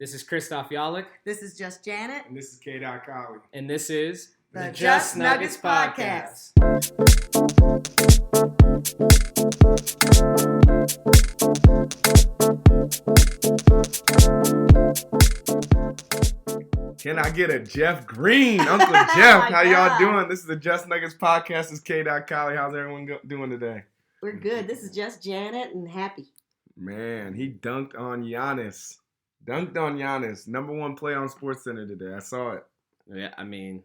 This is Christoph Yalik. This is Just Janet. And this is K. Colley. And this is the Just Nuggets Podcast. Can I get a Jeff Green? Uncle Jeff, how y'all doing? This is the Just Nuggets Podcast. This is K. Colley. How's everyone doing today? We're good. This is Just Janet and happy. Man, he dunked on Giannis. Number one play on SportsCenter today. I saw it. Yeah, I mean,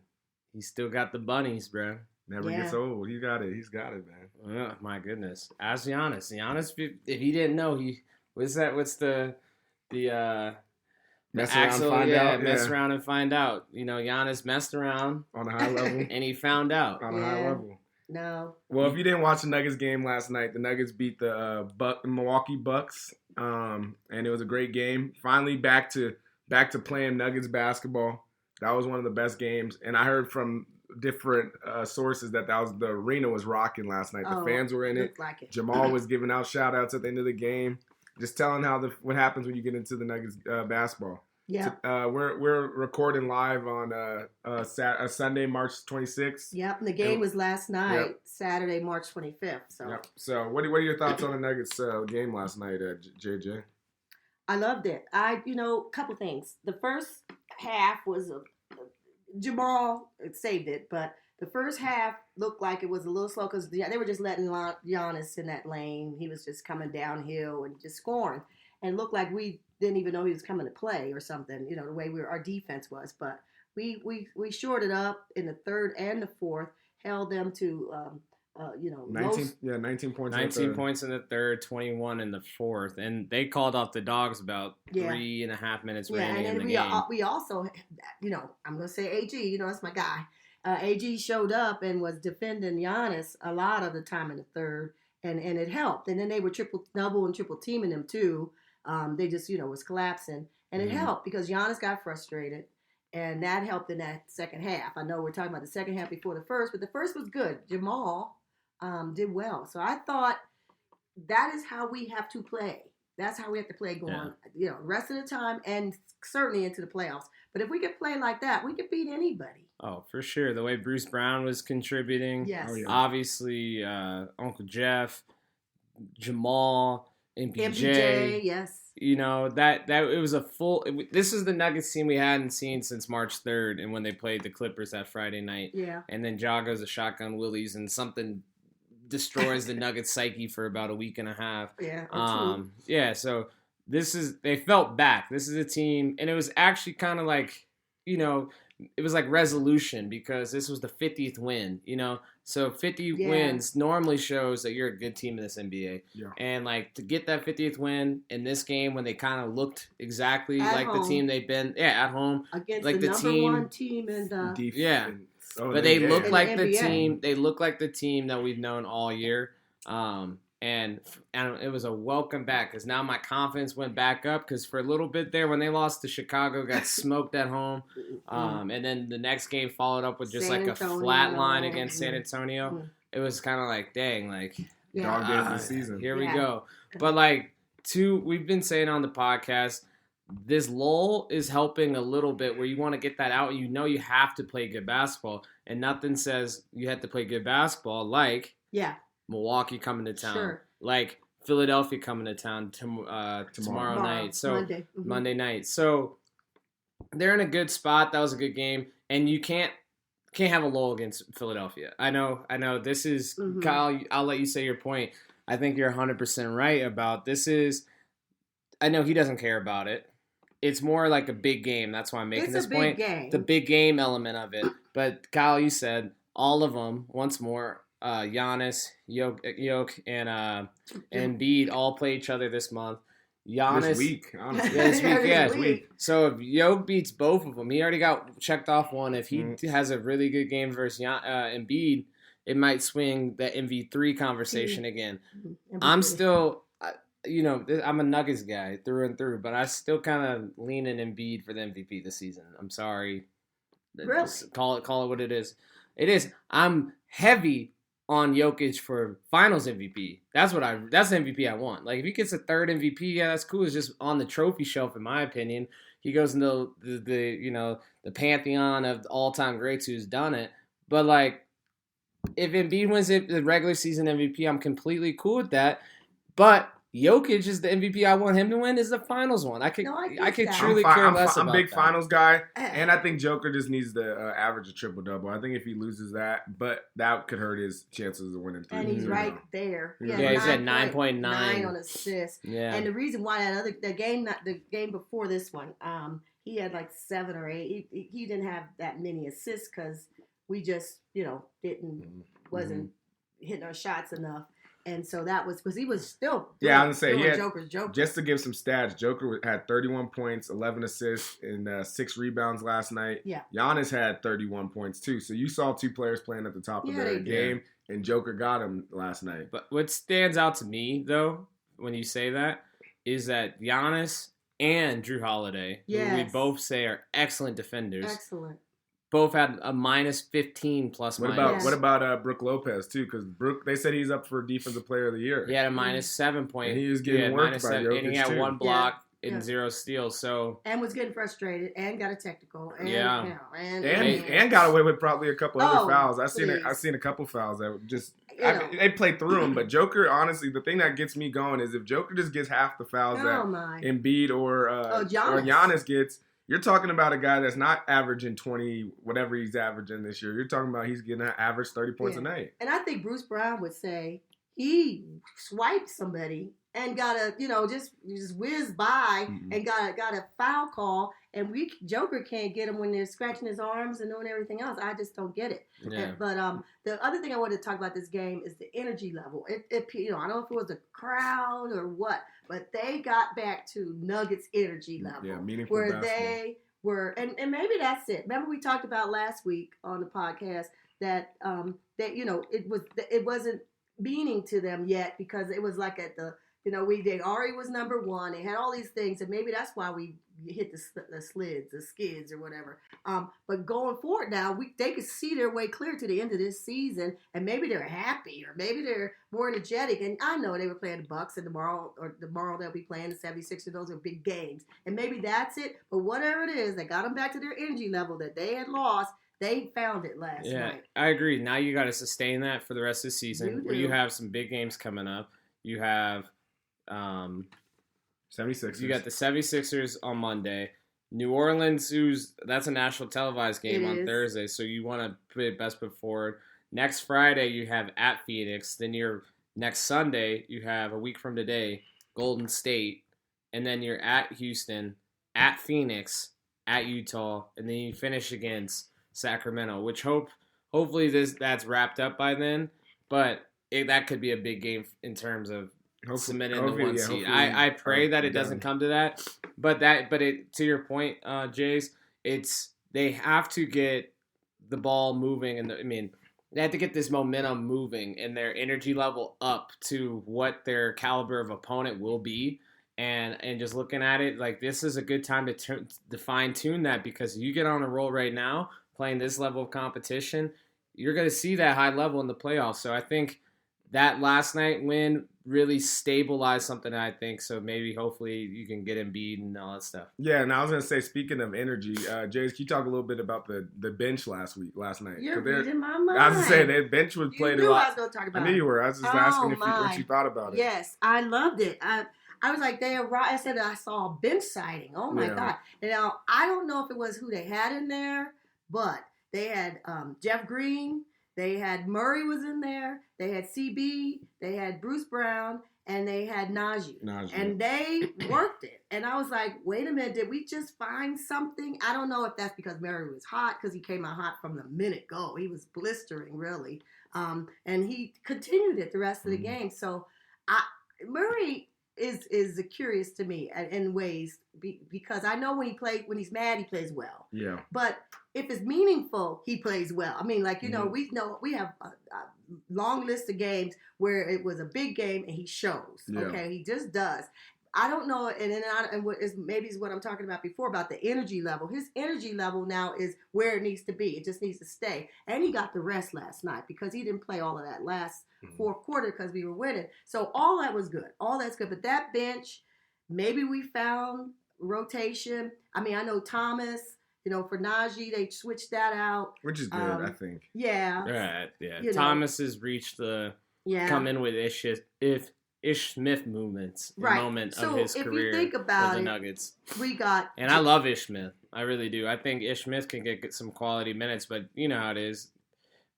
he's still got the bunnies, bro. Never gets old. He's got it, man. Oh, my goodness. As Giannis. Giannis, if he didn't know, what's the mess around and find out. You know, Giannis messed around on a high level. And he found out. On a high level. No. Well, if you didn't watch the Nuggets game last night, the Nuggets beat the Milwaukee Bucks, and it was a great game. Finally back to playing Nuggets basketball. That was one of the best games, and I heard from different sources that the arena was rocking last night. The fans were in it. Like it. Jamal was giving out shout outs at the end of the game, just telling what happens when you get into the Nuggets basketball. Yeah. We're recording live on Sunday, March 26th. Yep. And the game was last night, Saturday, March 25th. So. Yep. So what are your thoughts on the Nuggets game last night, JJ? I loved it. A couple things. The first half was Jamal saved it, but the first half looked like it was a little slow because they were just letting Giannis in that lane. He was just coming downhill and just scoring, and it looked like we didn't even know he was coming to play or something. You know, the way our defense was, but we shored it up in the third and the fourth, held them to 19 points. 19 points in the third, 21 in the fourth, and they called off the Dogs about 3.5 minutes remaining in the game. We also, I'm gonna say AG. That's my guy. AG showed up and was defending Giannis a lot of the time in the third, and it helped. And then they were double and triple teaming him too. They just was collapsing, and it helped because Giannis got frustrated, and that helped in that second half. I know we're talking about the second half before the first, but the first was good. Jamal did well. So I thought that is how we have to play. That's how we have to play going, rest of the time and certainly into the playoffs. But if we could play like that, we could beat anybody. Oh, for sure. The way Bruce Brown was contributing. Yes. Obviously, Uncle Jeff, Jamal, MPJ, yes. That it was this is the Nuggets team we hadn't seen since March 3rd and when they played the Clippers that Friday night. Yeah. And then Ja goes a shotgun willies and something destroys the Nuggets psyche for about a week and a half. Yeah. So they felt back. This is a team, and it was actually kind of like, it was like resolution because this was the 50th win, So 50 wins normally shows that you're a good team in this NBA. Yeah. And like to get that 50th win in this game when they kind of looked exactly at like home. The team they've been at home against like the number one team in the defense. Yeah. But they look like the NBA. team. They look like the team that we've known all year. And it was a welcome back because now my confidence went back up because for a little bit there when they lost to Chicago, got smoked at home. And then the next game followed up with just San like a Antonio. flat line against San Antonio. It was kind of like, dang, like dog days of the season. Here we go. But like we've been saying on the podcast, this lull is helping a little bit where you want to get that out. You have to play good basketball, and nothing says you have to play good basketball like Milwaukee coming to town, like Philadelphia coming to town tomorrow night. So Monday night. So they're in a good spot. That was a good game, and you can't have a lull against Philadelphia. I know. This is Kyle. I'll let you say your point. I think you're 100% right about this. I know he doesn't care about it. It's more like a big game. That's why I'm making this point. Game. The big game element of it. But Kyle, you said all of them once more. Giannis, Jokic, and Embiid all play each other this month. Giannis this week, honestly. This week. So if Jokic beats both of them, he already got checked off one. If he has a really good game versus Embiid, it might swing the MV3 conversation again. I'm still. I'm a Nuggets guy through and through, but I still kind of lean in Embiid for the MVP this season. I'm sorry. Really? Call it what it is. It is. I'm heavy on Jokic for Finals MVP. That's the MVP I want. Like if he gets a third MVP, yeah, that's cool. It's just on the trophy shelf, in my opinion. He goes into the pantheon of all-time greats who's done it. But like, if Embiid wins the regular season MVP, I'm completely cool with that. But Jokic is the MVP I want him to win. Is the Finals one? I could truly care less about that. I'm a big Finals guy, and I think Joker just needs to average a triple-double. I think if he loses that, but that could hurt his chances of winning. And he's right there. Yeah, he's at 9.9 on assists. Yeah, and the reason why the game before this one, he had like 7 or 8. He didn't have that many assists because we just wasn't hitting our shots enough. And so that was because he was still I was going to say, Joker's Joker. Just to give some stats, Joker had 31 points, 11 assists, and 6 rebounds last night. Yeah. Giannis had 31 points too. So you saw 2 players playing at the top of their game, and Joker got him last night. But what stands out to me, though, when you say that, is that Giannis and Drew Holiday, who we both say are excellent defenders. Excellent. Both had a minus 15 plus minus. What about Brook Lopez too? Because Brook, they said he's up for Defensive Player of the Year. He had a minus 7 point. And he was getting worked by Jokic, and he had 1 block and 0 steals. So and was getting frustrated and got a technical. And, and got away with probably a couple other fouls. I've seen a couple fouls that just they played through him. But Joker, honestly, the thing that gets me going is if Joker just gets half the fouls that Embiid or Giannis gets. You're talking about a guy that's not averaging 20, whatever he's averaging this year. You're talking about he's getting an average 30 points a night. And I think Bruce Brown would say he swiped somebody and got a, just whizzed by and got a foul call. And Joker can't get him when they're scratching his arms and doing everything else. I just don't get it. Yeah. But the other thing I wanted to talk about this game is the energy level. I don't know if it was the crowd or what, but they got back to Nuggets energy level. Yeah, meaningful where basketball. they were, and maybe that's it. Remember we talked about last week on the podcast that it wasn't meaning to them yet because it was like at the they already was number 1. They had all these things, and maybe that's why we hit the skids or whatever. But going forward now, they could see their way clear to the end of this season, and maybe they're happy, or maybe they're more energetic. And I know they were playing the Bucks, and tomorrow they'll be playing the 76ers. Those are big games, and maybe that's it. But whatever it is, they got them back to their energy level that they had lost. They found it last night. Yeah, I agree. Now you got to sustain that for the rest of the season, where you have some big games coming up. You have 76ers. You got the 76ers on Monday. New Orleans, that's a national televised game on Thursday, so you want to put your best foot forward. Next Friday, you have at Phoenix. Then next Sunday, you have a week from today, Golden State. And then you're at Houston, at Phoenix, at Utah. And then you finish against Sacramento, which hopefully that's wrapped up by then. But that could be a big game in terms of cementing the 1 seed. I pray that it doesn't come to that. But to your point, Jays, they have to get the ball moving, and they have to get this momentum moving and their energy level up to what their caliber of opponent will be. And just looking at it, like this is a good time to fine tune that, because you get on a roll right now playing this level of competition, you're going to see that high level in the playoffs. So I think that last night win really stabilized something, I think. So maybe, hopefully, you can get Embiid and all that stuff. Yeah, and I was going to say, speaking of energy, Jace, can you talk a little bit about the bench last night? You're reading my mind. I was going to say, that bench was played a lot. I was going to talk about I knew you were. I was just asking what you thought about it. Yes, I loved it. I was like, they arrived. I said, I saw a bench sighting. Oh, my God. Now, I don't know if it was who they had in there, but they had Jeff Green. They had Murray was in there. They had CB. They had Bruce Brown. And they had Najee. And they worked it. And I was like, wait a minute. Did we just find something? I don't know if that's because Murray was hot, because he came out hot from the minute go. He was blistering, really. And he continued it the rest of the game. So Murray is curious to me in ways, because I know when he's mad, he plays well. Yeah. But if it's meaningful, he plays well. I mean, like, we have a long list of games where it was a big game and he shows. Yeah. Okay, he just does. I don't know, and what is maybe is what I'm talking about before about the energy level. His energy level now is where it needs to be. It just needs to stay. And he got the rest last night because he didn't play all of that last fourth quarter because we were winning. So all that was good. All that's good. But that bench, maybe we found rotation. I mean, I know Thomas. For Najee, they switched that out, which is good. I think. Yeah. Right. Yeah. Thomas has reached the come in with Ish Smith moment of his career you think about with the Nuggets. We got and I love Ish Smith. I really do. I think Ish Smith can get some quality minutes, but you know how it is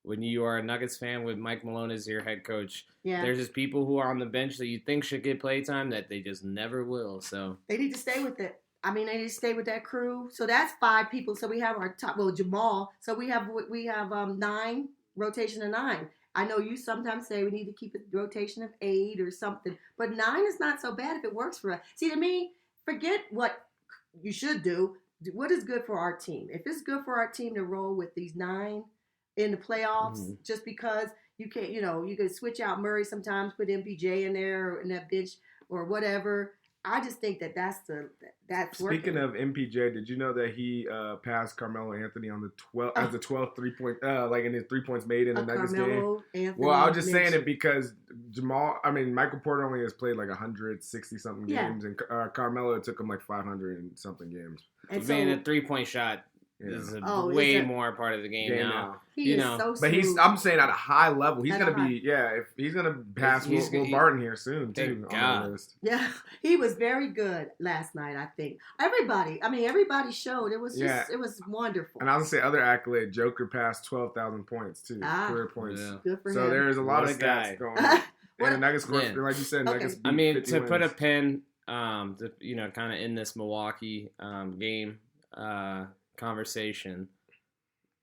when you are a Nuggets fan with Mike Malone as your head coach. Yeah. There's just people who are on the bench that you think should get playtime that they just never will. So they need to stay with it. I mean, they need to stay with that crew. So that's 5 people. So we have our top. Well, Jamal. So we have 9 rotation of 9. I know you sometimes say we need to keep a rotation of 8 or something, but 9 is not so bad if it works for us. See, to me, forget what you should do. What is good for our team? If it's good for our team to roll with these 9 in the playoffs, just because you can't, you can switch out Murray sometimes, put MPJ in there or in that bench or whatever. I just think that's Speaking working. of MPJ, did you know that he passed Carmelo Anthony on the 12th as the 12th 3-point, like in his 3 points made in the Nuggets game? Well, I was just saying it because Michael Porter only has played like 160 something games, and Carmelo took him like 500 and something games. And being a 3-point shot is way more part of the game now. He is so but smooth. I'm saying at a high level, he's gonna be if he's gonna pass Will Barton here soon too on the list. Yeah, he was very good last night. I think everybody showed it was just it was wonderful. And I was gonna say other accolade, Joker passed 12,000 points too, career points. Yeah. Good for him. So there's a lot of stats going on. And the Nuggets scored, like you said, Nuggets beat 50 wins. Put a pin, kind of in this Milwaukee game conversation.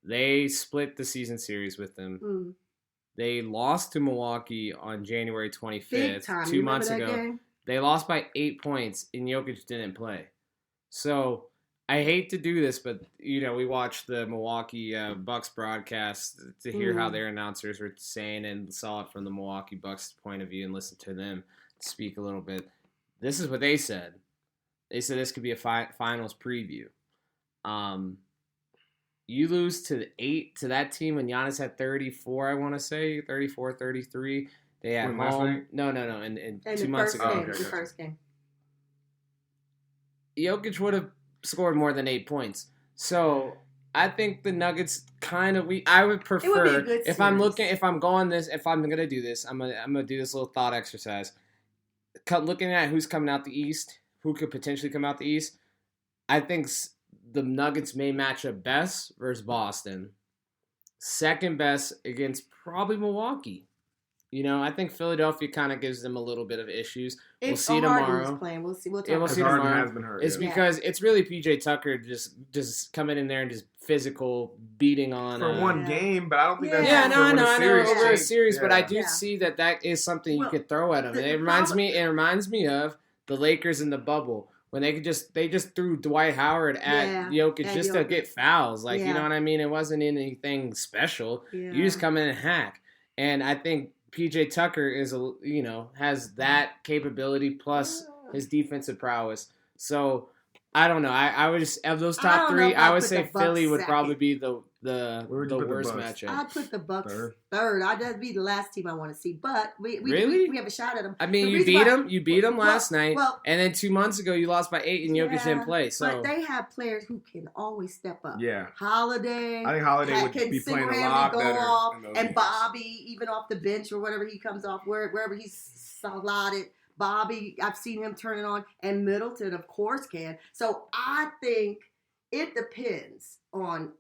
They split the season series with them. They lost to Milwaukee on January 25th, 2 months ago. Game? They lost by 8 points, and Jokic didn't play. So I hate to do this, but we watched the Milwaukee Bucks broadcast to hear how their announcers were saying and saw it from the Milwaukee Bucks point of view and listened to them speak a little bit. This is what they said. They said this could be a finals preview. You lose to that team when Giannis had 34, I want to say 34, 33. They had home. No, and 2 months ago. The first game. Jokic would have scored more than 8 points. So I think the Nuggets I would prefer if I'm gonna do this, I'm gonna do this little thought exercise. Looking at who's coming out the East, who could potentially come out the East, I think the Nuggets may match up best versus Boston. Second best against probably Milwaukee. I think Philadelphia kind of gives them a little bit of issues. We'll see tomorrow. We'll see tomorrow. Has been hurt. It's because it's really PJ Tucker just coming in there and just physical beating on for one game, but I don't think that's I know over a series, but I do see that is something you could throw at them. And it reminds me of the Lakers in the bubble. When they just threw Dwight Howard at Jokic just to get fouls. Like, you know what I mean? It wasn't anything special. Yeah. You just come in and hack. And I think PJ Tucker has that capability plus his defensive prowess. So I don't know. I would just of those top 3, I would say Philly would probably be the worst matchup. I'd put the Bucks third. That'd be the last team I want to see. But we have a shot at them. I mean, you beat them last night, and then 2 months ago you lost by 8 and Jokic didn't play. So but they have players who can always step up. Yeah, Holiday. I think Holiday would be playing a lot better. Off, and games. Bobby, even off the bench or whatever he comes off, wherever he's slotted. Bobby, I've seen him turn it on, and Middleton, of course, can. So I think it depends on.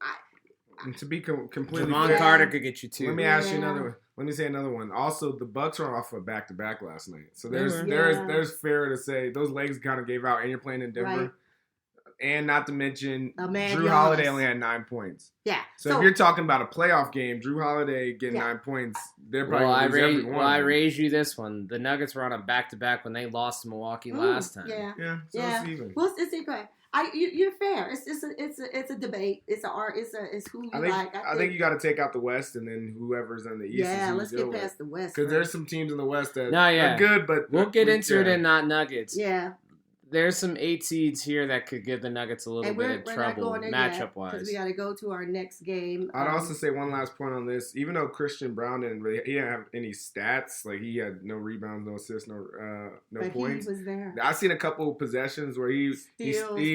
To be completely Javon Carter could get you 2. Let me ask you another one. Let me say another one. Also, the Bucks are off a back-to-back last night, so there's fair to say those legs kind of gave out, and you're playing in Denver. Right. And not to mention, Drew Holiday only had 9 points. Yeah. So if you're talking about a playoff game, Drew Holiday getting 9 points, they're probably going to lose every one. I raise you this one. The Nuggets were on a back-to-back when they lost to Milwaukee last time. Yeah. So it's even. Well, it's okay. You're fair. It's a debate. It's who you like. I think you got to take out the West, and then whoever's in the East. Yeah, let's get past the West. Because there's some teams in the West that No, yeah. are good, but we'll get into it in not Nuggets. Yeah. There's some 8 seeds here that could give the Nuggets a little bit of trouble matchup wise. Because we got to go to our next game. I'd also say one last point on this. Even though Christian Brown he didn't have any stats, like he had no rebounds, no assists, no points. He was there. I've seen a couple of possessions where he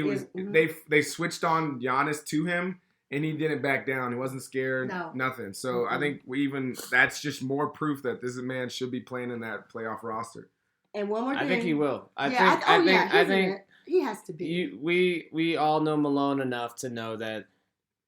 was. They switched on Giannis to him, and he didn't back down. He wasn't scared. Nothing. So I think that's just more proof that this man should be playing in that playoff roster. And one more thing. I think he will. I think he has to be. We all know Malone enough to know that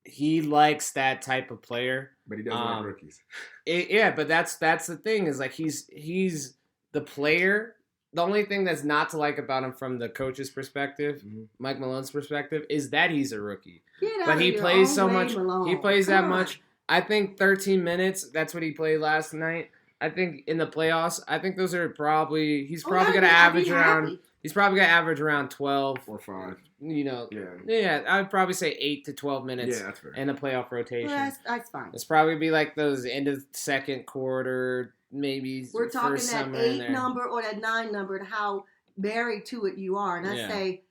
he likes that type of player. But he doesn't like rookies. But that's the thing is like he's the player. The only thing that's not to like about him from the coach's perspective, Mike Malone's perspective, is that he's a rookie. But he plays so much. Malone. He plays that much. I think 13 minutes. That's what he played last night. I think in the playoffs, I think those are probably he's probably going to average around. He's probably going to average around 12 or 5. Yeah. I'd probably say 8 to 12 minutes in a playoff rotation. Well, that's fine. It's probably be like those end of second quarter, maybe. We're talking first that 8 number or that 9 number and how married to it you are, and I say.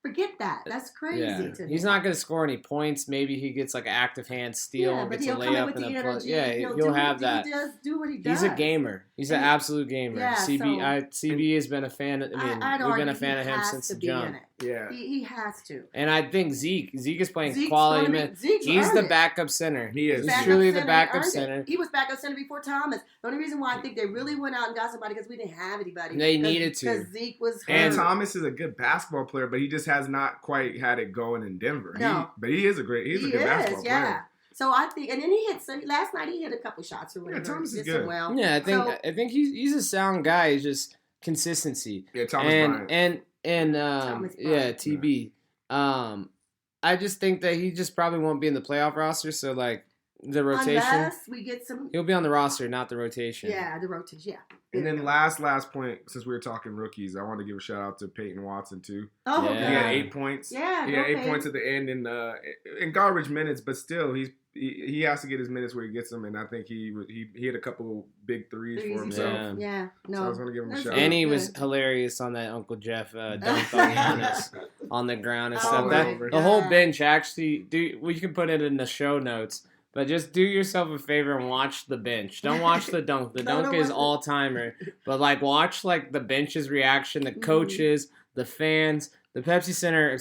Forget that. That's crazy to me. He's not going to score any points. Maybe he gets like an active hand steal, gets a layup and a plus. Yeah, he'll have that. Do what he does. He's a gamer. He's an absolute gamer. Yeah, CB has been a fan. We've been a fan of him since the jump. Yeah, he has to. And I think Zeke is playing quality minutes. He's the backup center. He is. He's truly the backup center. He was backup center before Thomas. The only reason why I think they really went out and got somebody because we didn't have anybody. They needed to. Because Zeke was hurt. And Thomas is a good basketball player, but he just has not quite had it going in Denver. No. But he is a good basketball player. So I think, and then he hit last night. He hit a couple shots or whatever. Yeah, Thomas is good. Well. Yeah, I think he's a sound guy. It's just consistency. Yeah, Thomas Bryant. And TB. I just think that he just probably won't be in the playoff roster. So like the rotation, unless we get some, he'll be on the roster, not the rotation. Yeah, the rotation. Yeah. And then last point, since we were talking rookies, I want to give a shout out to Peyton Watson too. Oh, yeah. He had 8 points. Yeah, he had 8 points at the end in garbage minutes, but still he has to get his minutes where he gets them, and I think he hit a couple big threes for himself. Yeah. No. So I was going to give him a shout out. And he was hilarious on that Uncle Jeff dunk on Giannis on the ground and stuff. The whole bench actually, we can put it in the show notes. But just do yourself a favor and watch the bench. Don't watch the dunk. The dunk is all-timer. But, like, watch, like, the bench's reaction, the coaches, the fans. The Pepsi Center,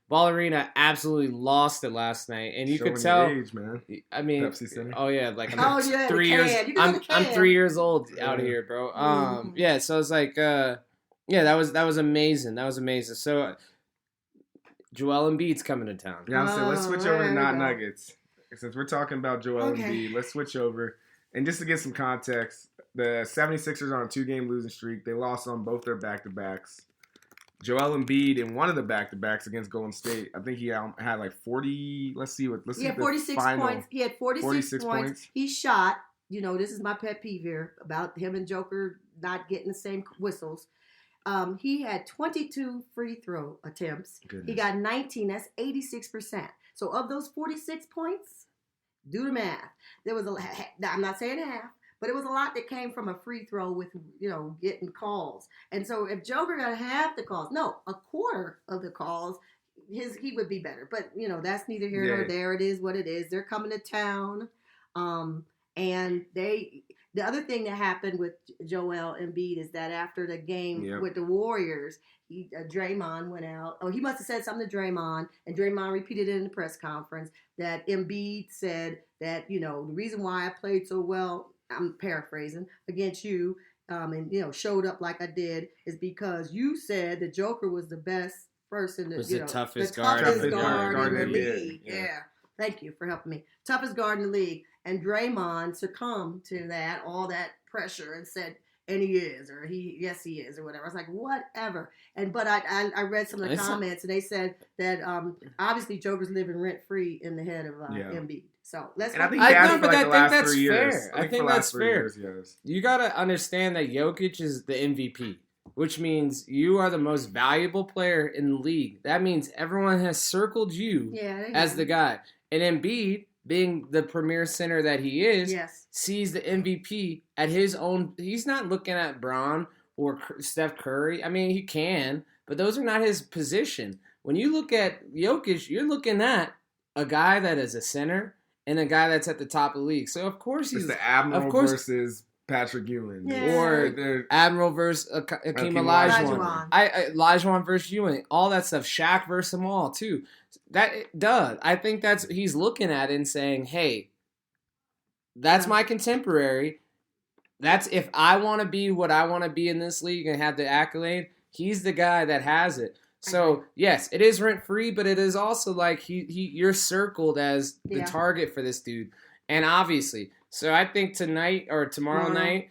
Ball Arena absolutely lost it last night. And you could tell. Age, man. I mean, Pepsi Center. Oh, yeah. Like, I'm 3 years. I'm 3 years old out here, bro. Yeah, so it's like, that was amazing. That was amazing. So, Joel Embiid's coming to town. Yeah, so let's switch over to not Nuggets. Since we're talking about Joel Embiid, let's switch over. And just to get some context, the 76ers are on a 2-game losing streak. They lost on both their back-to-backs. Joel Embiid in one of the back-to-backs against Golden State, I think he had like 40, let's see he had 46 points. He had 46 points. He shot, this is my pet peeve here about him and Joker not getting the same whistles. He had 22 free throw attempts. Goodness. He got 19. That's 86%. So of those 46 points, do the math. There was I'm not saying half, but it was a lot that came from a free throw with, getting calls. And so if Joker got half the calls, a quarter of the calls, he would be better. But, that's neither here nor there. It is what it is. They're coming to town. And the other thing that happened with Joel Embiid is that after the game with the Warriors, Draymond went out. Oh, he must have said something to Draymond, and Draymond repeated it in the press conference that Embiid said that, the reason why I played so well, I'm paraphrasing, against you, and, showed up like I did is because you said the Joker was the best person. The toughest guard in the league. Yeah. Thank you for helping me. Toughest guard in the league. And Draymond succumbed to that, all that pressure, and said, and he is, or yes, he is, or whatever. I was like, whatever. But I read some of the comments, and they said that obviously Joker's living rent free in the head of Embiid. So let's. And I think that's fair. I think that's fair. Yes. You got to understand that Jokic is the MVP. which means you are the most valuable player in the league. That means everyone has circled you as the guy. And Embiid, being the premier center that he is, sees the MVP at his own. He's not looking at Bron or Steph Curry. I mean, he can, but those are not his position. When you look at Jokic, you're looking at a guy that is a center and a guy that's at the top of the league. So, of course, he's the Admiral versus Patrick Ewing. Or Admiral versus Akeem Olajuwon. Olajuwon versus Ewing. All that stuff. Shaq versus them all, too. I think he's looking at it and saying, hey, that's my contemporary. That's if I want to be what I want to be in this league and have the accolade, he's the guy that has it. So, yes, it is rent-free, but it is also like you're circled as the target for this dude. And obviously, so I think tonight or tomorrow night,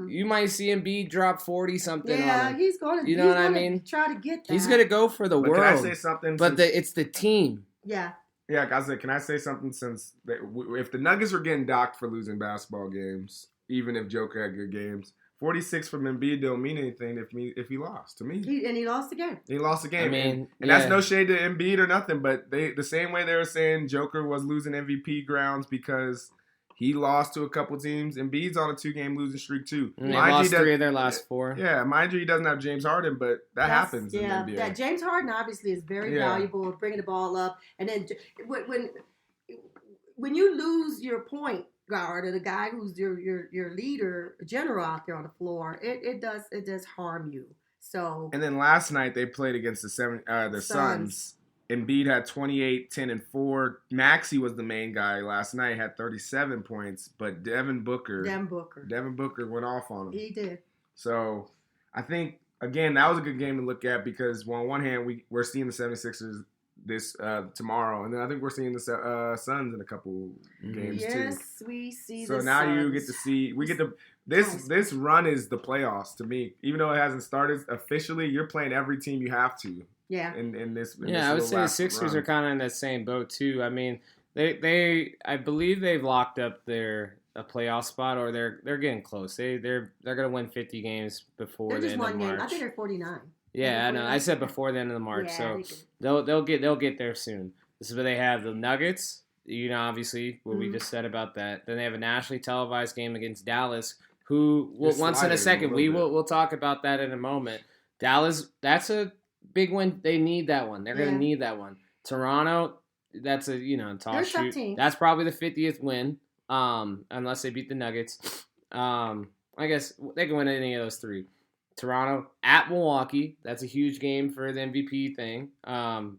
you might see Embiid drop 40-something on him. He's going to You know what I mean? Try to get that. He's going to go for the world. Can I say something? But it's the team. Yeah. Yeah, guys, can I say something since if the Nuggets were getting docked for losing basketball games, even if Joker had good games, 46 from Embiid don't mean anything if he lost to me. He lost the game. He lost the game. I mean, and that's no shade to Embiid or nothing, but the same way they were saying Joker was losing MVP grounds because he lost to a couple teams. Embiid's on a 2-game losing streak too. They lost 3 of their last 4. Yeah, mind you, he doesn't have James Harden, but that happens in the NBA. Yeah, James Harden obviously is very valuable, bringing the ball up, and then when you lose your point guard or the guy who's your leader, general out there on the floor, it does harm you. So. And then last night they played against the Suns. Embiid had 28, 10, and 4. Maxey was the main guy last night, had 37 points, but Devin Booker went off on him. He did. So I think, again, that was a good game to look at because on one hand, we're seeing the 76ers this tomorrow, and then I think we're seeing the Suns in a couple games too. Yes, we see. So now Suns. you get to see. We get to this run is the playoffs to me. Even though it hasn't started officially, you're playing every team you have to. Yeah. In this. I would say the Sixers are kind of in that same boat too. I mean, I believe they've locked up a playoff spot, or they're getting close. They're gonna win 50 games before the end of March. I think they're 49. Yeah, I know. I said before the end of the March, so they'll get there soon. This is where they have the Nuggets. Obviously, what we just said about that. Then they have a nationally televised game against Dallas, who once in a second we'll talk about that in a moment. Dallas, that's a big win. They need that one. They're gonna need that one. Toronto, that's a tall shoot. Team. That's probably the 50th win, unless they beat the Nuggets. I guess they can win any of those 3. Toronto at Milwaukee. That's a huge game for the MVP thing.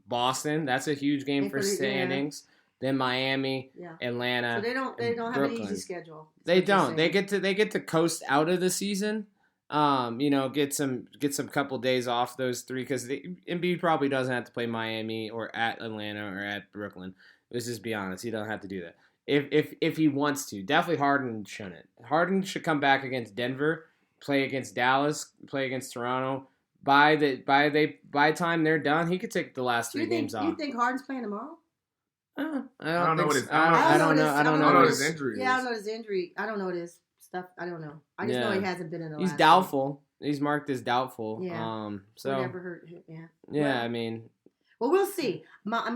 Boston. That's a huge game for standings. Then Miami, Atlanta. So they don't have an easy schedule. They don't. They get to coast out of the season. Get some couple days off those 3 because Embiid probably doesn't have to play Miami or at Atlanta or at Brooklyn. Let's just be honest. He doesn't have to do that. If he wants to, definitely Harden shouldn't. Harden should come back against Denver. Play against Dallas, play against Toronto. By the time they're done, he could take the last 3 games off. You think Harden's playing tomorrow? I don't know what his injury is. Yeah, I don't know his injury. I don't know his stuff. I don't know. I just know he hasn't been in the last. He's doubtful. He's marked as doubtful. Yeah. So never hurt him. Yeah. Yeah, I mean. Well, we'll see. Our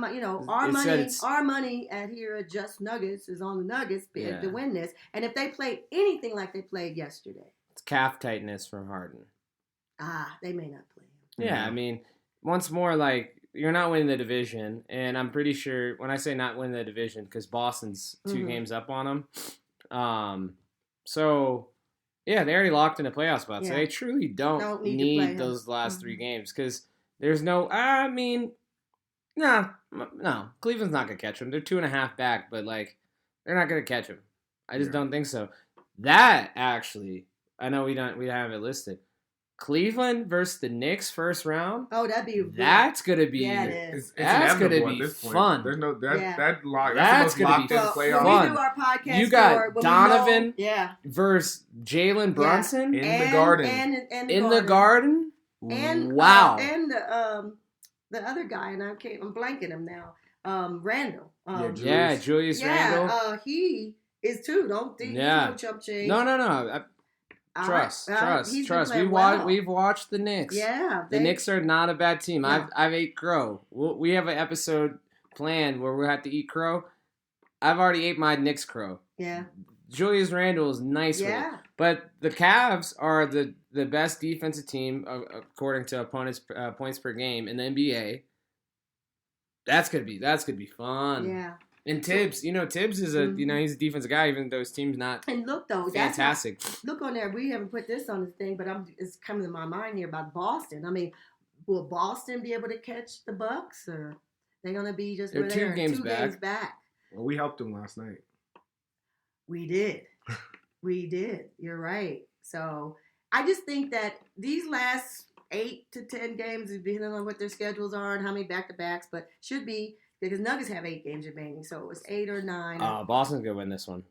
money at here at Just Nuggets is on the Nuggets to win this. And if they play anything like they played yesterday. It's calf tightness from Harden. They may not play him. Yeah, I mean, once more, you're not winning the division, and I'm pretty sure when I say not winning the division, because Boston's 2 games up on them. So, yeah, they already locked in a playoff spot, so they truly don't need those last 3 games, because there's no, no, Cleveland's not going to catch them. They're 2.5 back, but, they're not going to catch them. I just don't think so. That, actually... I know we have it listed. Cleveland versus the Knicks first round. Oh, that's gonna be that's gonna be fun. There's no that's gonna be playoff. When we do our podcast, you got Donovan versus Jalen Brunson in the Garden. In the Garden. And wow. And the other guy, and I'm blanking him now. Randall. Julius Randall. He is too. Don't think he's no chump change. No. Trust. He's been playing well. We've watched the Knicks. Yeah. The Knicks are not a bad team. No. I've ate crow. We have an episode planned where we have to eat crow. I've already ate my Knicks crow. Yeah. Julius Randle is nice with it. But the Cavs are the best defensive team according to opponents' points per game in the NBA. That's gonna be fun. Yeah. And Tibbs, Tibbs is he's a defensive guy, even though his team's not. And look though, fantastic. Look on there. We haven't put this on the thing, but it's coming to my mind here about Boston. I mean, will Boston be able to catch the Bucks, or they're gonna be just they're two games back? Well, we helped them last night. We did. We did. You're right. So I just think that these last 8 to 10 games, depending on what their schedules are and how many back-to-backs, but should be, because Nuggets have 8 games remaining, so it's 8 or 9. Boston's going to win this one.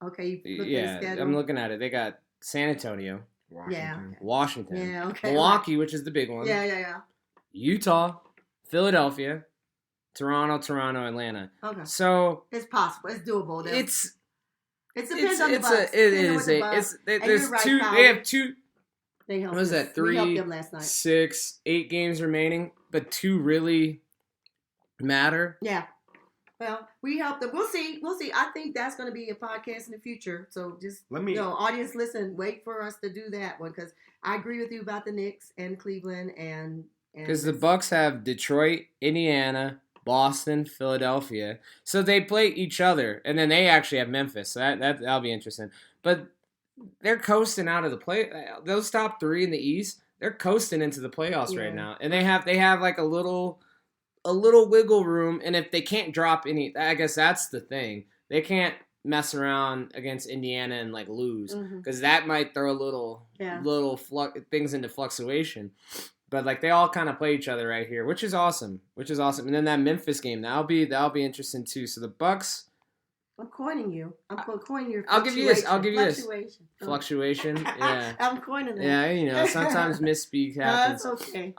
Okay, you look at the schedule? I'm looking at it. They got San Antonio. Washington. Yeah, okay. Milwaukee, which is the big one. Yeah. Utah, Philadelphia, Toronto, Atlanta. Okay. So it's possible. It's doable. It depends on the Bucks. It is. There's right, two. Kyle. They have two. They helped what was that? 3, we helped them last night. 6, 8 games remaining, but 2 really matter. Yeah. Well, we helped them. We'll see. I think that's going to be a podcast in the future. So just audience, listen. Wait for us to do that one, because I agree with you about the Knicks and Cleveland and because the Bucks have Detroit, Indiana, Boston, Philadelphia. So they play each other, and then they actually have Memphis. So that'll be interesting. But they're coasting out of the play. Those top 3 in the East, they're coasting into the playoffs right now, and they have like a little wiggle room. And if they can't drop any, I guess that's the thing. They can't mess around against Indiana and like lose, because that might throw little things into fluctuation. But like they all kind of play each other right here, which is awesome. And then that Memphis game, that'll be interesting too. So the Bucks. I'm coining you. I'm coining your. I'll give you this. Fluctuation. Yeah. I'm coining that. Yeah, sometimes misspeak happens. That's okay.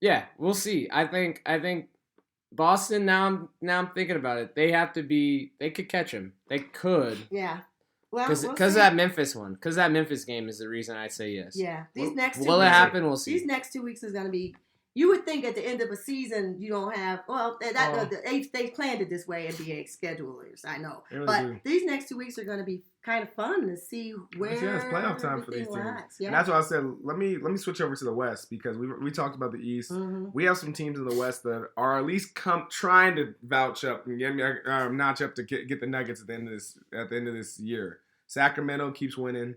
Yeah, we'll see. I think Boston. Now I'm thinking about it. They could catch him. They could. Yeah. Well, because that Memphis one. Because that Memphis game is the reason I say yes. Yeah. These next 2 will weeks, it happen? We'll see. These next 2 weeks is going to be. You would think at the end of a season you don't have. Well, they planned it this way. NBA schedulers, I know. But these next 2 weeks are going to be kind of fun to see where. Yeah, it's playoff time for these teams. Yeah. And that's why I said let me switch over to the West, because we talked about the East. Mm-hmm. We have some teams in the West that are at least trying to vouch up and notch up to get the Nuggets at the end of this year. Sacramento keeps winning.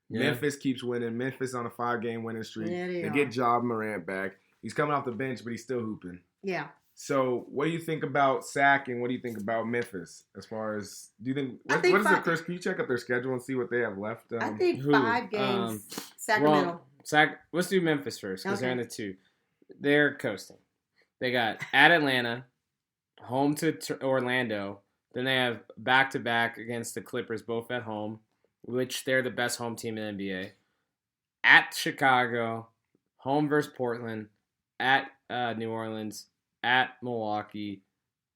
Yeah. Memphis keeps winning. Memphis on a 5-game winning streak. Yeah, they get Ja Morant back. He's coming off the bench, but he's still hooping. Yeah. So, what do you think about Sac, and what do you think about Memphis? As far as, do you think what is it? Can you check out their schedule and see what they have left? I think 5 games. Sacramento. Let's do Memphis first, because they're in the 2. They're coasting. They got at Atlanta, home to Orlando. Then they have back-to-back against the Clippers, both at home, which they're the best home team in the NBA. At Chicago, home versus Portland, at New Orleans, at Milwaukee,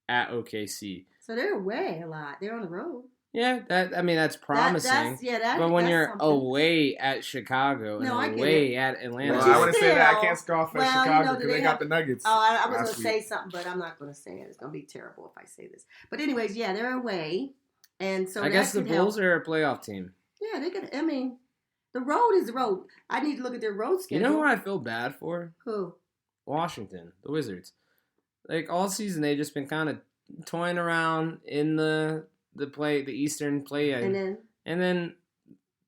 at OKC. So they're away a lot. They're on the road. Yeah, that's promising. But when you're something. Away at Chicago and away at Atlanta. Well, I want to say that I can't scoff at Chicago because they got the Nuggets. Oh, I was going to say something, but I'm not going to say it. It's going to be terrible if I say this. But anyways, yeah, they're away. And so I guess the Bulls are a playoff team. Yeah, they could. I mean, the road is the road. I need to look at their road schedule. You know who I feel bad for? Who? Washington, the Wizards. Like all season, they've just been kind of toying around in the Eastern play-in, and then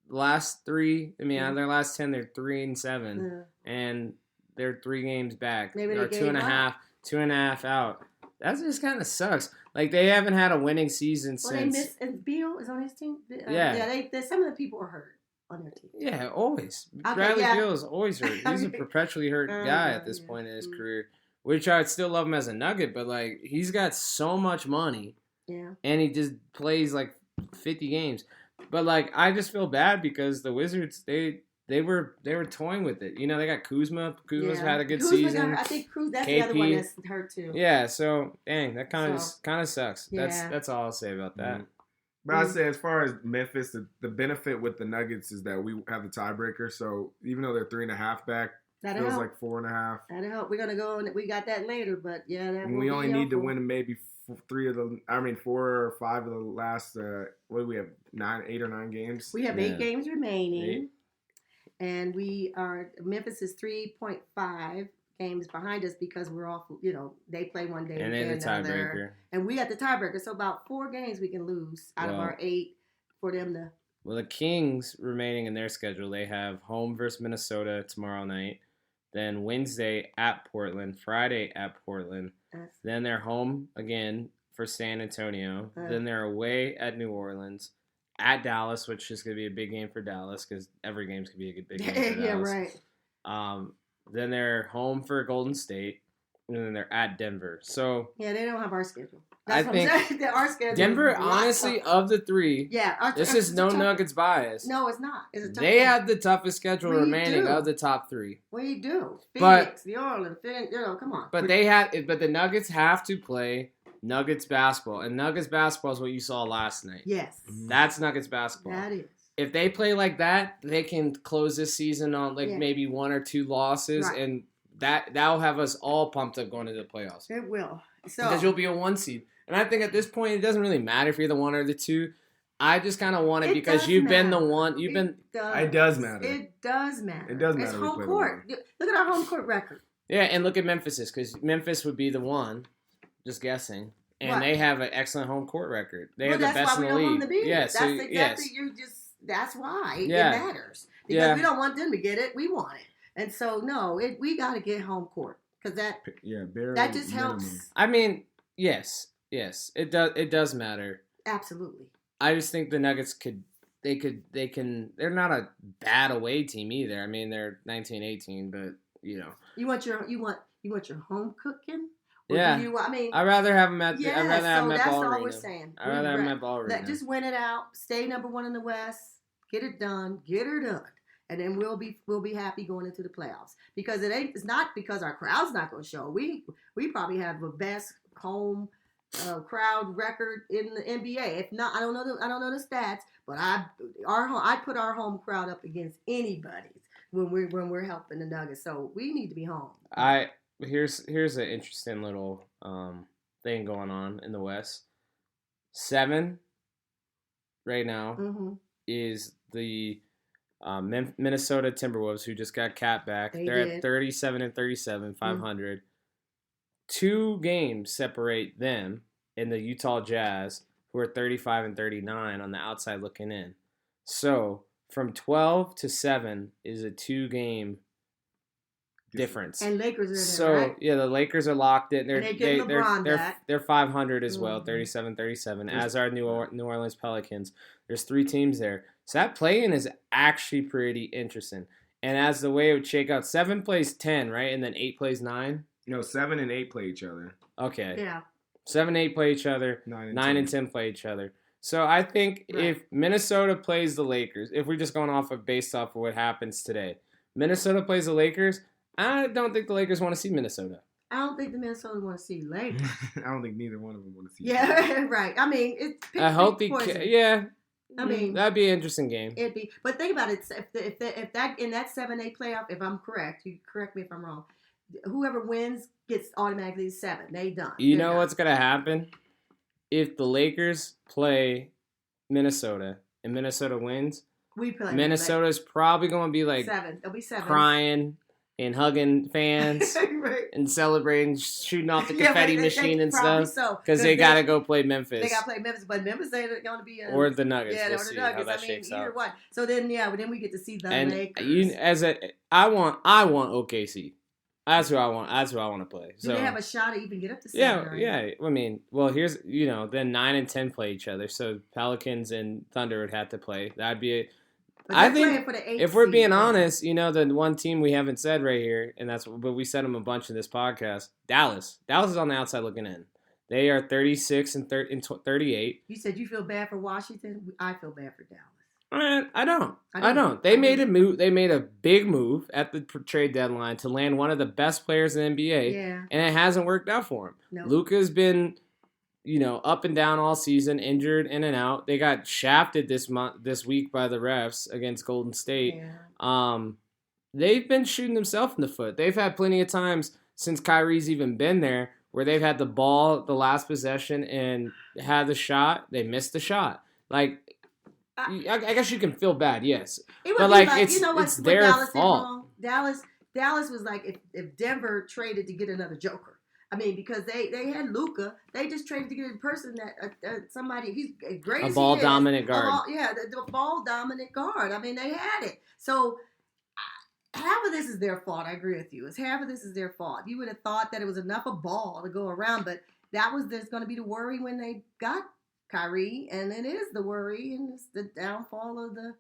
last 3. I mean, out of their last 10, they're 3-7, and they're 3 games back. Maybe they're 2.5 out. That just kind of sucks. Like they haven't had a winning season since. They missed. And Beal is on his team. Yeah. Some of the people are hurt on their team. Yeah, always. Bradley Beal is always hurt. He's a perpetually hurt guy at this point in his career. Which I'd still love him as a Nugget, but like he's got so much money. Yeah. And he just plays like 50 games. But like I just feel bad because the Wizards they were toying with it. You know, they got Kuzma. Kuzma's had a good season. I think that's the other one that's hurt too. Yeah, so dang, that kind of sucks. Yeah. That's all I'll say about that. But I'd say as far as Memphis, the benefit with the Nuggets is that we have the tiebreaker. So even though they're 3.5 back, That'll feels help. like 4.5. That'll help. We're gonna go and we got that later, but yeah, that And we only need to win maybe 4 or 5 of the last. What do we have? 8 or 9 games. We have 8 games remaining, 8. and Memphis is 3.5 games behind us because we're off. They play one day And they're the tiebreaker. and we got the tiebreaker. So about 4 games we can lose out of our 8 for them to. Well, the Kings remaining in their schedule, they have home versus Minnesota tomorrow night. Then Wednesday at Portland, Friday at Portland. Then they're home again for San Antonio. Then they're away at New Orleans, at Dallas, which is going to be a big game for Dallas because every game's going to be a big game for Dallas. Right. Then they're home for Golden State, and then they're at Denver. So yeah, they don't have our schedule. I think our schedule. Denver, honestly, of the 3, this is no Nuggets bias. No, it's not. It's a tough they game. have the toughest schedule remaining of the top 3. We do. But Phoenix, New Orleans, come on. But the Nuggets have to play Nuggets basketball, and Nuggets basketball is what you saw last night. Yes, that's Nuggets basketball. That is. If they play like that, they can close this season on maybe 1 or 2 losses, and that'll have us all pumped up going into the playoffs. It will. Because you'll be a 1 seed. And I think at this point, it doesn't really matter if you're the 1 or the 2. I just kind of want it because you've been the 1. You've been. It does matter. It does matter. It does matter. It's home court. Look at our home court record. Yeah, and look at Memphis's because Memphis would be the 1. Just guessing. And they have an excellent home court record. They have the best in the league. Yeah, so that's why it Yeah. matters. Because we don't want them to get it. We want it. And so, no, we got to get home court. Because that just helps. I mean, yes, it does matter. Absolutely. I just think the Nuggets they're not a bad away team either. I mean, they're 19-18, but you want your home cooking. Yeah, I'd rather have them at. I'd rather have them at Ball Arena. That's all we're saying. I'd rather have them at Ball Arena. Just win it out. Stay number 1 in the West. Get it done. Get her done, and then we'll be happy going into the playoffs. Because it's not because our crowd's not going to show. We probably have the best home crowd record in the NBA. If not, I don't know the stats, but I put our home crowd up against anybody's when we're helping the Nuggets. So we need to be home. Here's an interesting little thing going on in the West. 7 right now is the Minnesota Timberwolves, who just got Cat back. They're at 37-37, 500. 2 games separate them and the Utah Jazz, who are 35-39 on the outside looking in. So from 12 to 7 is a 2-game difference. And Lakers are there, so right? Yeah, the Lakers are locked in. They're 500 as well, 37-37, as are New Orleans Pelicans. There's 3 teams there. So that play-in is actually pretty interesting. And as the way it would shake out, 7 plays 10, right? And then 8 plays 9? No, 7 and 8 play each other. Okay. Yeah. 7 and 8 play each other. 9 and 10 play each other. So I think if Minnesota plays the Lakers, if we're just going based off of what happens today, Minnesota plays the Lakers, I don't think the Lakers want to see Minnesota. I don't think the Minnesota want to see Lakers. I don't think neither one of them want to see. Yeah, right. I mean, it's a healthy. I mean, that'd be an interesting game. It'd be, but think about it. If that in that 7-8 playoff, if I'm correct, you correct me if I'm wrong. Whoever wins gets automatically 7. They done. You know what's gonna happen if the Lakers play Minnesota and Minnesota wins? We play. Minnesota's probably gonna be like 7. It'll be 7. Crying and hugging fans and celebrating, shooting off the confetti machine and stuff. Because they got to go play Memphis. They got to play Memphis, but Memphis ain't going to be or the Nuggets. Yeah, we'll or the see Nuggets. how that shakes out. Either one. So then, then we get to see the Lakers. I want OKC. That's who I want. That's who I want to play. Do they have a shot to even get up to 7? Yeah. I mean, well, here's then 9 and 10 play each other. So Pelicans and Thunder would have to play. That'd be a. I think if we're being honest, the one team we haven't said right here, but we said them a bunch in this podcast, Dallas. Dallas is on the outside looking in. They are 36 and 38. You said you feel bad for Washington. I feel bad for Dallas. I don't. They made a move. They made a big move at the trade deadline to land one of the best players in the NBA, and it hasn't worked out for him. No. Luka's been up and down all season, injured in and out. They got shafted this week by the refs against Golden State. Yeah. They've been shooting themselves in the foot. They've had plenty of times since Kyrie's even been there where they've had the ball the last possession and had the shot. They missed the shot. Like, I guess you can feel bad, yes. But, like, it's their Dallas fault. Dallas was like if Denver traded to get another Joker. I mean, because they had Luka, they just traded to get a person that somebody he's great. A ball dominant guard. The ball dominant guard. I mean, they had it. So half of this is their fault. I agree with you. Half of this is their fault. You would have thought that it was enough of ball to go around, but there's going to be the worry when they got Kyrie, and it is the worry, and it's the downfall of the.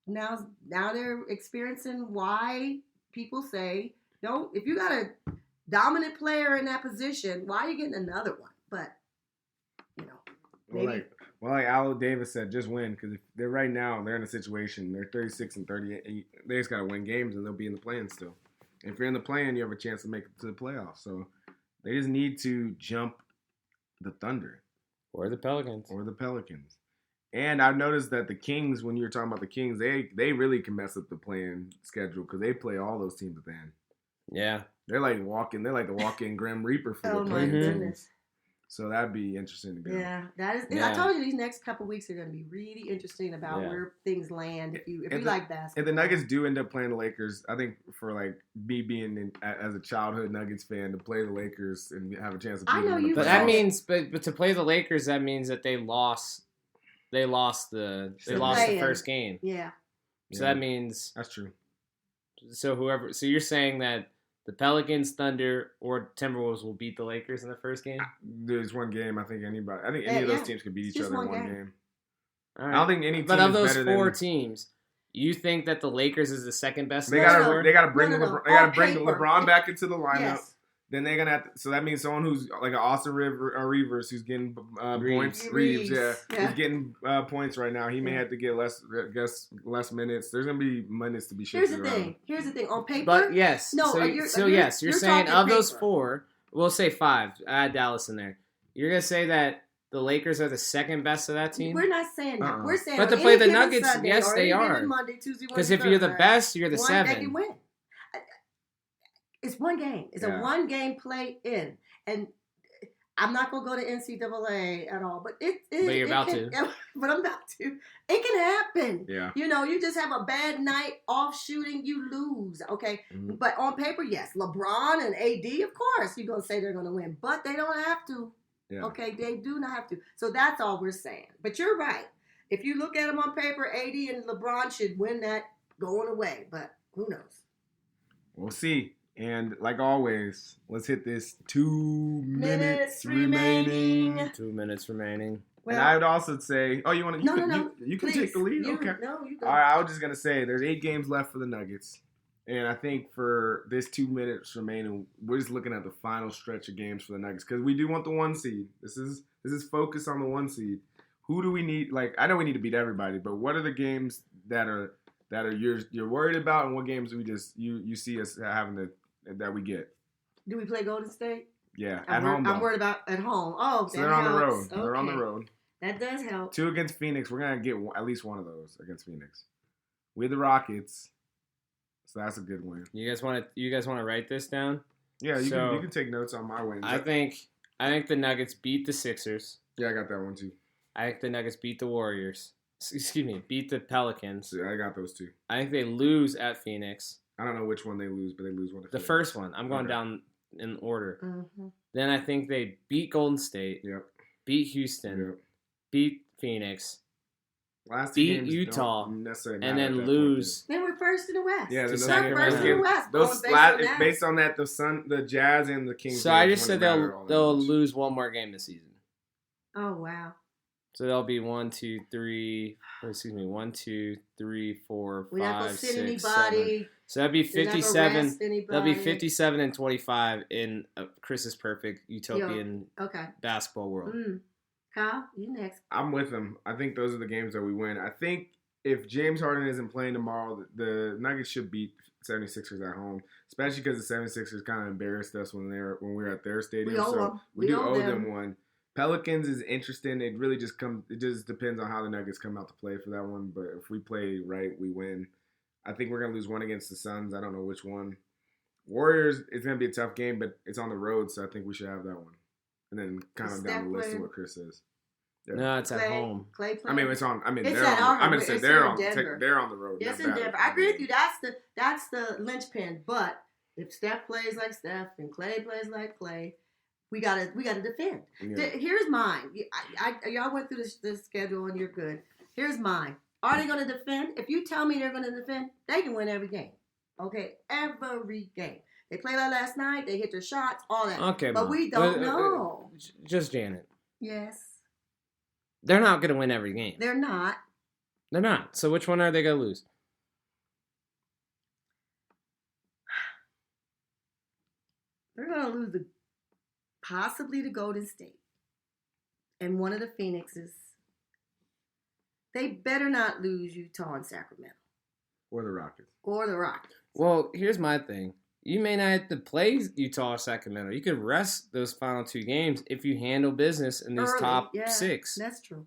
Now they're experiencing why people say don't. If you got a dominant player in that position, why are you getting another one? But maybe. Like Al Davis said, just win, because they're in a situation. They're 36 and 38. They just got to win games, and they'll be in the play-in still. And if you're in the play-in, you have a chance to make it to the playoffs. So they just need to jump the Thunder. Or the Pelicans. And I've noticed that the Kings, when you were talking about the Kings, they really can mess up the play-in schedule because they play all those teams at the end. Yeah. They're like the walk-in Grim Reaper for the my goodness. So that'd be interesting to go. Yeah, that is. Yeah. I told you these next couple weeks are going to be really interesting about where things land. If you like basketball, if the Nuggets do end up playing the Lakers, I think for like me being as a childhood Nuggets fan to play the Lakers and have a chance to beat them. But that means, but to play the Lakers, that means that they lost. They lost the first game. Yeah. So that means that's true. So you're saying that the Pelicans, Thunder, or Timberwolves will beat the Lakers in the first game? There's one game. I think any of those teams could beat each other in one game. All right. I don't think any team But of is those better four than, teams, you think that the Lakers is the second best? They got to bring paper. LeBron back into the lineup. Yes. Then they're gonna have to, so that means someone who's like an Austin Rivers who's getting points. Reeves, he's getting points right now. He may have to get less minutes. There's gonna be minutes to be shifted around. Here's the thing. On paper, but yes. No, you're saying of those paper. four, we'll say five. Add Dallas in there. You're gonna say that the Lakers are the second best of that team? We're not saying that. We're saying, but to play the Nuggets, Sunday, yes, they are. Monday, Tuesday, because if you're the best, you're the seven. They can win. It's one game. It's a one-game play-in. And I'm not going to go to NCAA at all. But but you're about to. But I'm about to. It can happen. Yeah. You just have a bad night off shooting, you lose. Okay? Mm-hmm. But on paper, yes. LeBron and AD, of course, you're going to say they're going to win. But they don't have to. Yeah. Okay? They do not have to. So that's all we're saying. But you're right. If you look at them on paper, AD and LeBron should win that going away. But who knows? We'll see. And like always, let's hit this 2 minutes remaining. 2 minutes remaining. Well, and I would also say, you want to? You can take the lead. Okay. No, you go. All right. I was just gonna say, there's 8 games left for the Nuggets, and I think for this 2 minutes remaining, we're just looking at the final stretch of games for the Nuggets because we do want the 1 seed. This is focus on the 1 seed. Who do we need? Like, I know we need to beat everybody, but what are the games that are you're worried about, and what games do we you see us having that we get? Do we play Golden State? Yeah, at home. I'm worried about at home. Oh, so they're on the road. Okay. They're on the road. That does help. 2 against Phoenix. We're gonna get at least one of those against Phoenix. We're the Rockets, so that's a good win. You guys want to write this down? Yeah, you can take notes on my wins. I think the Nuggets beat the Sixers. Yeah, I got that one too. I think the Nuggets beat the Warriors. Excuse me, beat the Pelicans. Yeah, I got those 2. I think they lose at Phoenix. I don't know which one they lose, but they lose one. The first one. I'm going down in order. Mm-hmm. Then I think they beat Golden State. Yep. Beat Houston. Yep. Beat Phoenix. Last beat Utah. And then lose. They were first in the West. Yeah, they're first in the West. Those based on that, the Jazz and the Kings. So I just said they'll lose one more game this season. Oh wow. So there'll be 1, 2, 3. One, 2, 3, 4, 5, 6, 7. So that'd be 57. That'll be 57 and 25 in Chris's perfect utopian basketball world. Kyle, you next. I'm with him. I think those are the games that we win. I think if James Harden isn't playing tomorrow, the Nuggets should beat 76ers at home, especially because the 76ers kind of embarrassed us when we were at their stadium. We owe them. We do owe them one. Pelicans is interesting. It really just depends on how the Nuggets come out to play for that one. But if we play right, we win. I think we're gonna lose one against the Suns. I don't know which one. Warriors, it's gonna be a tough game, but it's on the road, so I think we should have that one. And then kind of down the list of what Chris says. Yeah. No, it's at home. Clay I mean, it's on. I mean, It's they're at on. our- I'm gonna say it's they're in on. Denver. They're on the road. Yes, not in bad. Denver. I agree with you. That's the linchpin. But if Steph plays like Steph and Clay plays like Clay, we gotta defend. Yeah. Here's mine. Y'all went through this schedule and you're good. Here's mine. Are they going to defend? If you tell me they're going to defend, they can win every game. Okay, every game. They played like last night. They hit their shots. All that. Okay, but Mom. we don't know. Just Janet. Yes, They're not going to win every game. they're not. They're not. So which one are they going to lose? They're going to lose possibly the Golden State and one of the Phoenixes. They better not lose Utah and Sacramento. Or the Rockets. Or the Rockets. Well, here's my thing. You may not have to play Utah or Sacramento. You could rest those final 2 games if you handle business in these Early, top yeah, 6. That's true.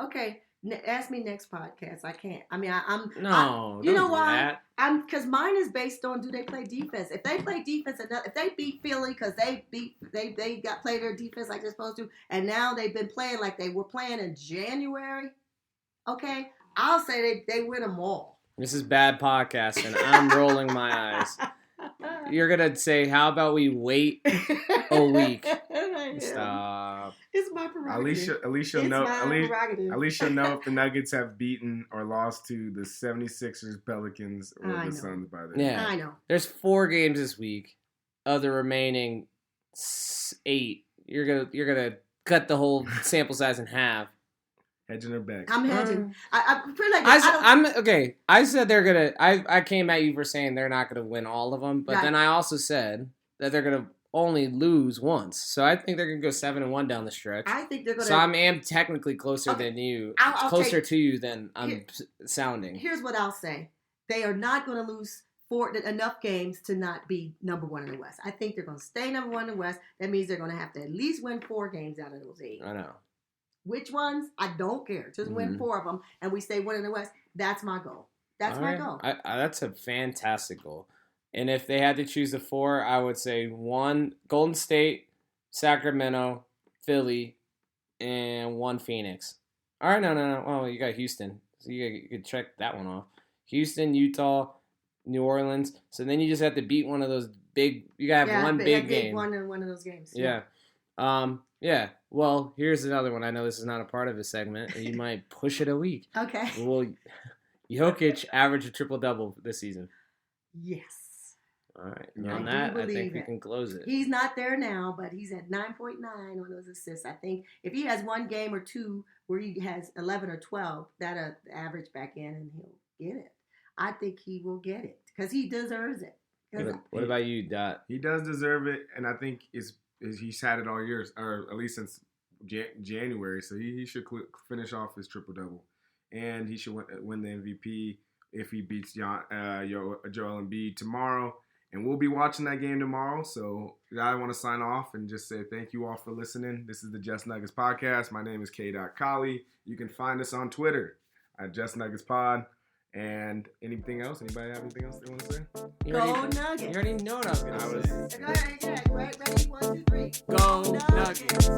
Okay, ask me next podcast. I can't. I mean, I'm. No, you don't know do why? that. I'm because mine is based on do they play defense? If they play defense enough, if they beat Philly because they got played their defense like they're supposed to, and now they've been playing like they were playing in January. Okay, I'll say they win them all. This is bad podcasting. I'm rolling my eyes. You're going to say, how about we wait a week? Stop. It's my prerogative. At least you'll It's know. my prerogative. At least you'll know if the Nuggets have beaten or lost to the 76ers, Pelicans, or I the know. Suns by then. Yeah. I know. There's 4 games this week. Of the remaining 8, you're gonna cut the whole sample size in half. Hedging their bets. I'm hedging. I feel like I'm okay. I said they're gonna. I came at you for saying they're not gonna win all of them, but Right. then I also said that they're gonna only lose once. So I think they're gonna go 7-1 down the stretch. I think they're gonna. So I am technically closer Okay. than you, I'll closer take- to you than I'm Here- sounding. Here's what I'll say: they are not going to lose enough games to not be number 1 in the West. I think they're going to stay number 1 in the West. That means they're going to have to at least win 4 games out of those 8. I know. Which ones? I don't care. Just win Mhm. 4 of them, and we stay 1 in the West. That's my goal. That's All my right. goal. That's a fantastic goal. And if they had to choose the 4, I would say 1 Golden State, Sacramento, Philly, and 1 Phoenix. All right, no. Well, you got Houston, so you could check that one off. Houston, Utah, New Orleans. So then you just have to beat one of those big. You gotta have one big game. One in one of those games. Yeah. Yeah. Well, here's another one. I know this is not a part of the segment, and you might push it a week. Okay. Well, Jokic averaged a triple-double this season. Yes. All right. And I on do that, I believe think we it. can close it. He's not there now, but he's at 9.9 on those assists. I think if he has 1 game or 2 where he has 11 or 12, that'll average back in and he'll get it. I think he will get it because he deserves it. 'Cause What about you, Dot? He does deserve it, and I think he's had it all year, or at least since January. So he should finish off his triple double, and he should win the MVP if he beats Joel Embiid tomorrow. And we'll be watching that game tomorrow. So I want to sign off and just say thank you all for listening. This is the Just Nuggets podcast. My name is K. Colley. You can find us on Twitter at Just Nuggets Pod. And anything else? Anybody have anything else they want to say? Go Nuggets. You already know what I was going to say. Go ahead. Ready? 1, 2, 3. Go Nuggets.